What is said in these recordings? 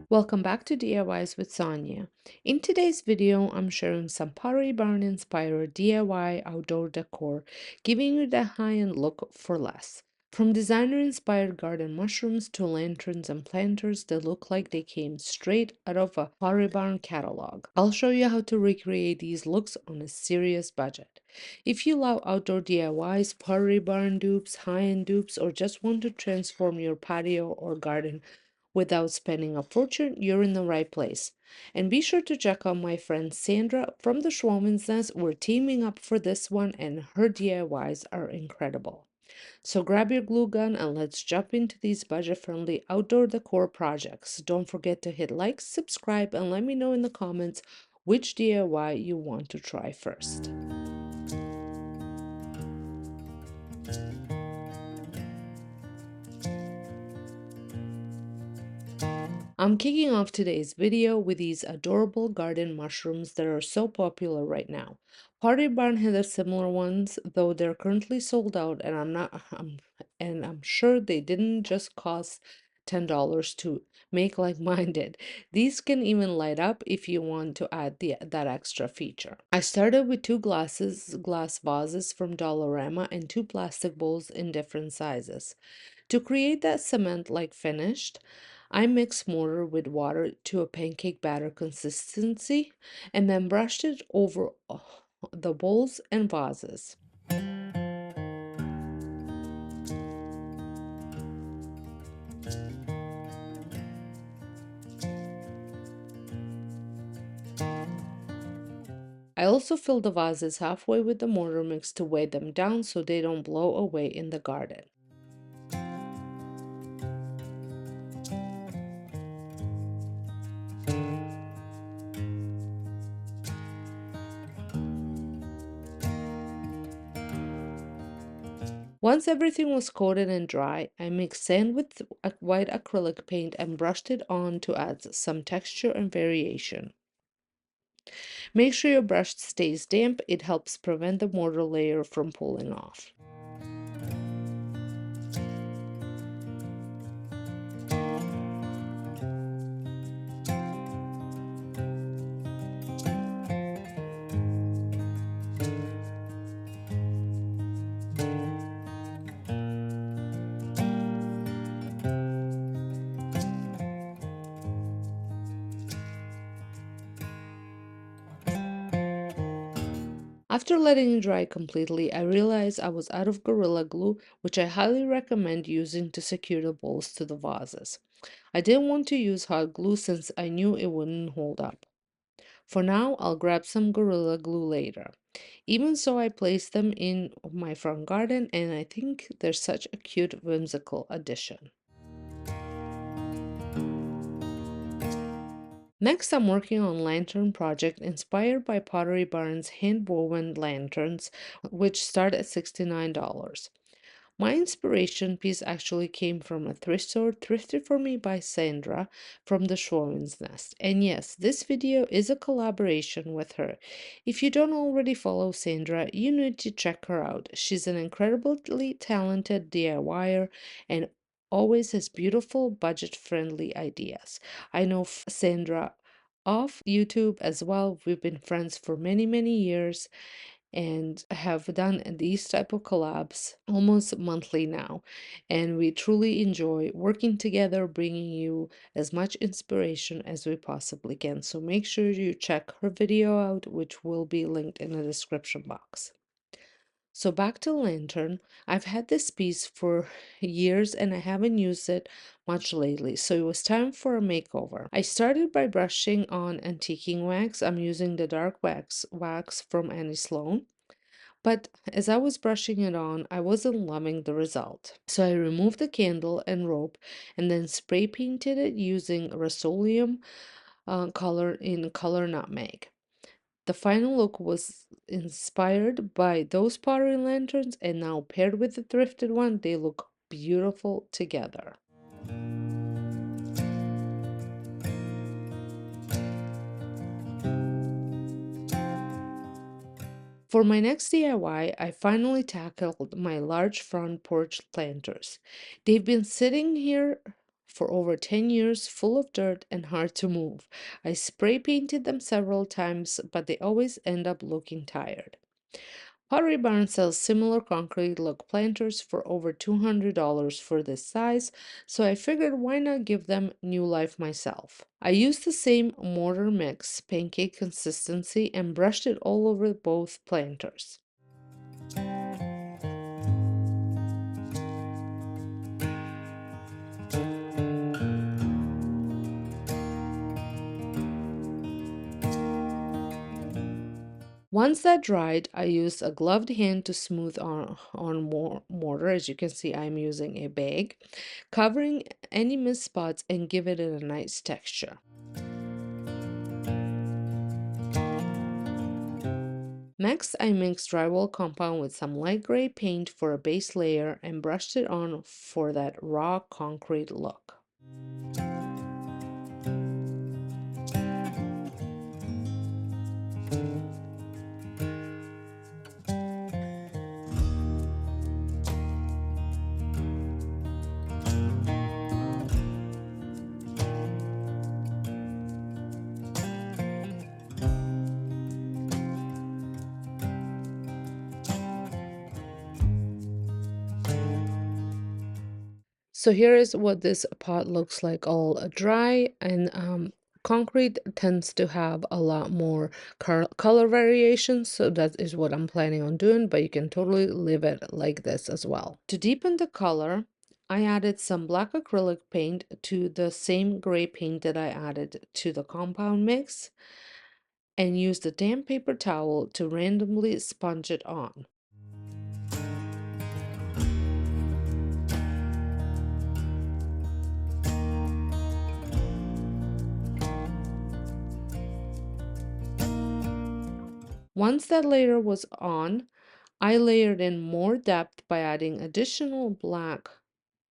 Welcome back to DIYs with Sonia. In today's video, I'm sharing some Pottery Barn-inspired DIY outdoor decor, giving you the high-end look for less. From designer-inspired garden mushrooms to lanterns and planters that look like they came straight out of a Pottery Barn catalog. I'll show you how to recreate these looks on a serious budget. If you love outdoor DIYs, Pottery Barn dupes, high-end dupes, or just want to transform your patio or garden without spending a fortune, you're in the right place. And be sure to check out my friend Sandra from the Schwowin Nest. We're teaming up for this one, and her DIYs are incredible. So grab your glue gun and let's jump into these budget-friendly outdoor decor projects. Don't forget to hit like, subscribe, and let me know in the comments which DIY you want to try first. I'm kicking off today's video with these adorable garden mushrooms that are so popular right now. Pottery Barn has similar ones, though they're currently sold out, and I'm sure they didn't just cost $10 to make like mine did. These can even light up if you want to add that extra feature. I started with two glass vases from Dollarama and two plastic bowls in different sizes. To create that cement-like finish, I mixed mortar with water to a pancake batter consistency and then brushed it over the bowls and vases. I also fill the vases halfway with the mortar mix to weigh them down so they don't blow away in the garden. Once everything was coated and dry, I mixed sand with white acrylic paint and brushed it on to add some texture and variation. Make sure your brush stays damp, it helps prevent the mortar layer from pulling off. After letting it dry completely, I realized I was out of Gorilla Glue, which I highly recommend using to secure the bowls to the vases. I didn't want to use hot glue since I knew it wouldn't hold up. For now, I'll grab some Gorilla Glue later. Even so, I placed them in my front garden, and I think they're such a cute, whimsical addition. Next, I'm working on lantern project inspired by Pottery Barn's hand-woven lanterns, which start at $69. My inspiration piece actually came from a thrift store thrifted for me by Sandra from the Schwowin Nest. And yes, this video is a collaboration with her. If you don't already follow Sandra, you need to check her out. She's an incredibly talented DIYer and always has beautiful budget-friendly ideas. I know Sandra off YouTube as well. We've been friends for many years and have done these type of collabs almost monthly now, and we truly enjoy working together, bringing you as much inspiration as we possibly can. So make sure you check her video out, which will be linked in the description box. So back to lantern. I've had this piece for years and I haven't used it much lately, so it was time for a makeover. I started by brushing on antiquing wax. I'm using the dark wax from Annie Sloan. But as I was brushing it on, I wasn't loving the result. So I removed the candle and rope and then spray painted it using Rust-Oleum color in color nutmeg. The final look was inspired by those pottery lanterns, and now paired with the thrifted one, they look beautiful together. For my next DIY, I finally tackled my large front porch planters. They've been sitting here for over 10 years, full of dirt and hard to move. I spray painted them several times, but they always end up looking tired. Pottery Barn sells similar concrete look planters for over $200 for this size, so I figured why not give them new life myself. I used the same mortar mix, pancake consistency, and brushed it all over both planters. Once that dried, I used a gloved hand to smooth on more mortar. As you can see, I'm using a bag, covering any missed spots and give it a nice texture. Next, I mixed drywall compound with some light gray paint for a base layer and brushed it on for that raw concrete look. So here is what this pot looks like all dry, and concrete tends to have a lot more color variations, so that is what I'm planning on doing, but you can totally leave it like this as well. To deepen the color, I added some black acrylic paint to the same gray paint that I added to the compound mix and used a damp paper towel to randomly sponge it on. Once that layer was on, I layered in more depth by adding additional black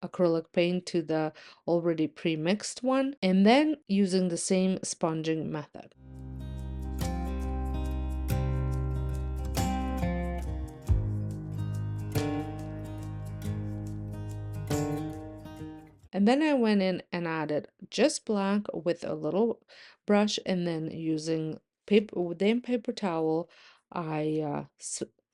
acrylic paint to the already pre-mixed one and then using the same sponging method. And then I went in and added just black with a little brush, and then using damp paper towel, I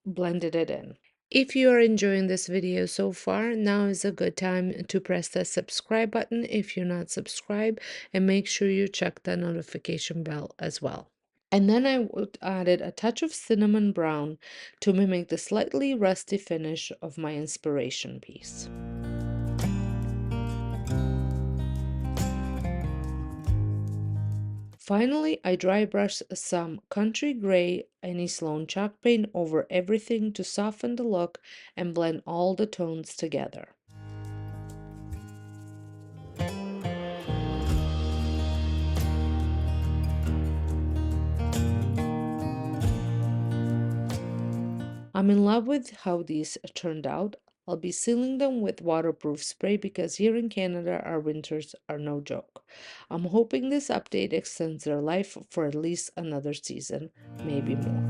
blended it in. If you are enjoying this video so far, now is a good time to press the subscribe button if you're not subscribed, and make sure you check the notification bell as well. And then I added a touch of cinnamon brown to mimic the slightly rusty finish of my inspiration piece. Finally, I dry brushed some country gray any Sloan chalk paint over everything to soften the look and blend all the tones together. I'm in love with how these turned out. I'll be sealing them with waterproof spray because here in Canada our winters are no joke. I'm hoping this update extends their life for at least another season, maybe more.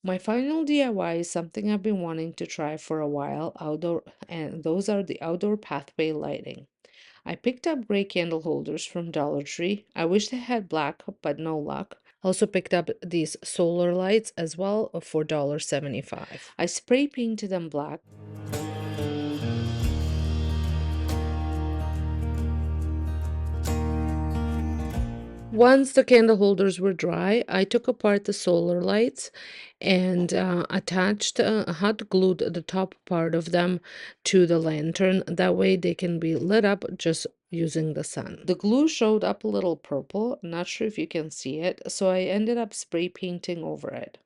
My final DIY is something I've been wanting to try for a while, and those are the outdoor pathway lighting. I picked up gray candle holders from Dollar Tree. I wish they had black, but no luck. Also picked up these solar lights as well for $1.75. I spray painted them black. Once the candle holders were dry, I took apart the solar lights and hot glued the top part of them to the lantern. That way they can be lit up just using the sun. The glue showed up a little purple, not sure if you can see it, so I ended up spray painting over it.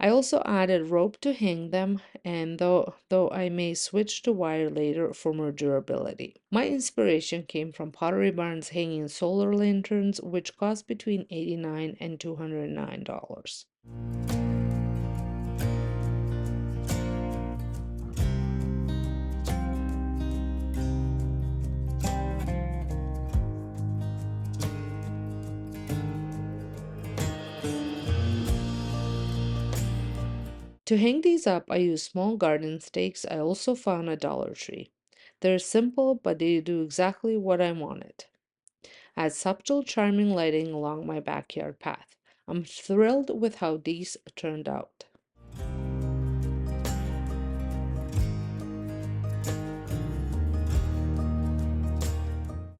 I also added rope to hang them, and though I may switch to wire later for more durability. My inspiration came from Pottery Barn's hanging solar lanterns, which cost between $89 and $209. To hang these up, I use small garden stakes I also found at Dollar Tree. They're simple, but they do exactly what I wanted. Add subtle, charming lighting along my backyard path. I'm thrilled with how these turned out.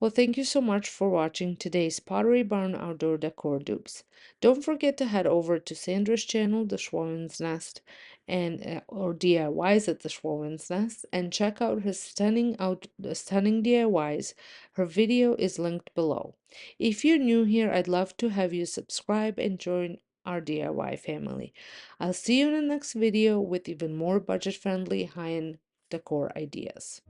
Well, thank you so much for watching today's Pottery Barn Outdoor Decor Dupes. Don't forget to head over to Sandra's channel, The Schwowin's Nest, and or DIYs at The Schwowin's Nest, and check out her stunning DIYs. Her video is linked below. If you're new here, I'd love to have you subscribe and join our DIY family. I'll see you in the next video with even more budget-friendly high-end decor ideas.